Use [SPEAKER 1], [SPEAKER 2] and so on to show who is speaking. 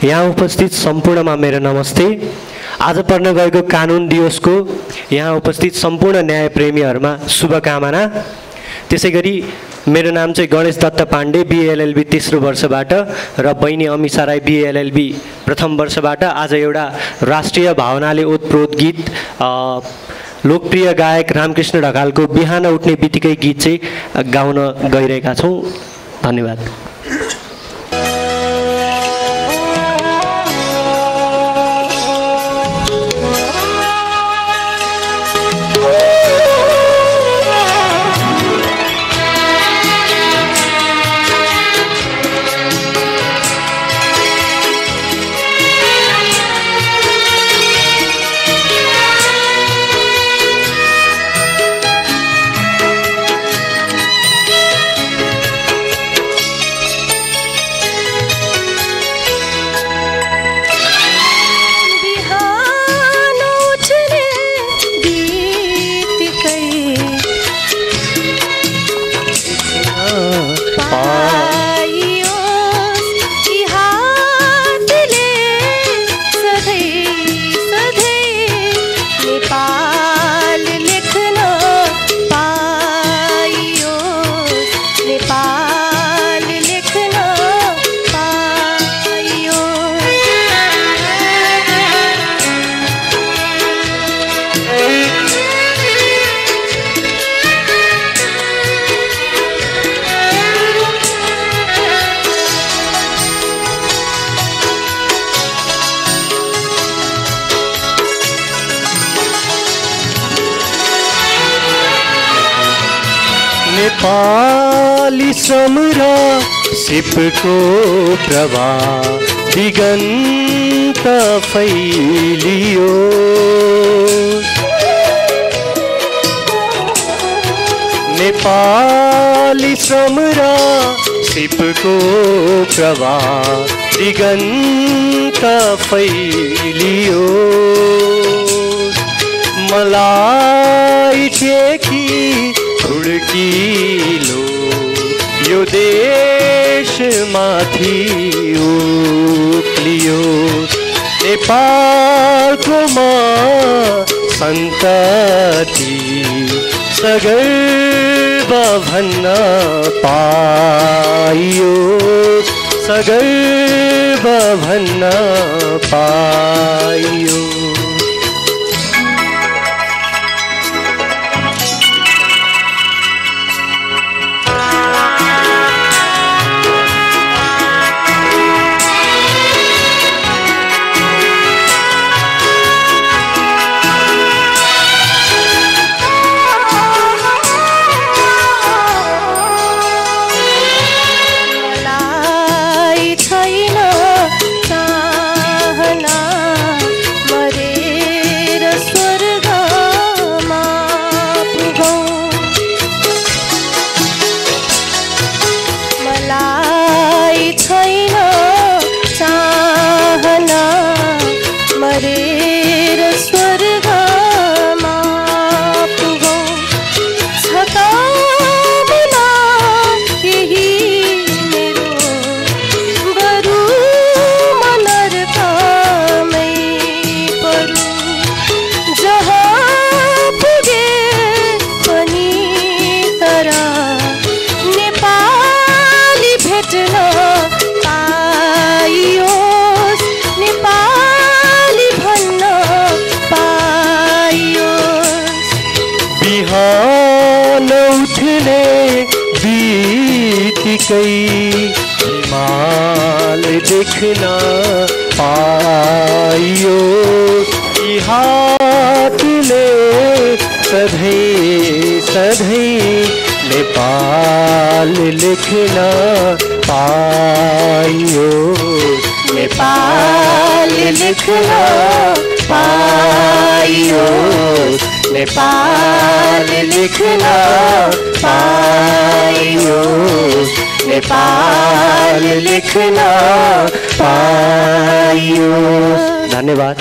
[SPEAKER 1] यहाँ उपस्थित सम्पूर्णमा मेरो नमस्ते। आज पर्न गएको कानुन दिवसको यहाँ उपस्थित सम्पूर्ण न्यायप्रेमीहरूमा शुभकामना। त्यसैगरी मेरो नाम चाहिँ गणेश दत्त पाण्डे, बीएलएलबी तेस्रो वर्षबाट र बहिनी अमिषा राई बीएलएलबी प्रथम वर्षबाट आज एउटा राष्ट्रिय भावनाले ओतप्रोत गीत लोकप्रिय गायक रामकृष्ण ढकालको बिहान उठ्ने बित्तिकै गीत चाहिँ गाउन गइरहेका छौँ। धन्यवाद। नेपाली समरा सिपको प्रवाह दिगन्त फैलियो। नेपाली समरा सिपको प्रवाह दिगन्त फैलियो। मलाई टेकी हुड्किलो यो देशमाथि उक्लियो। नेपालको सन्तति सगर्व भन्न पाइयो, सगर्व भन्न पाइयो। हिमाल देखना पाइयो, ई हाथले सधैं सधैं नेपाल लिखना पाइयो। नेपाल लिखना पाइयो, नेपाल लिखना पाइयो, नेपाल लिखना पाइयो। धन्यवाद।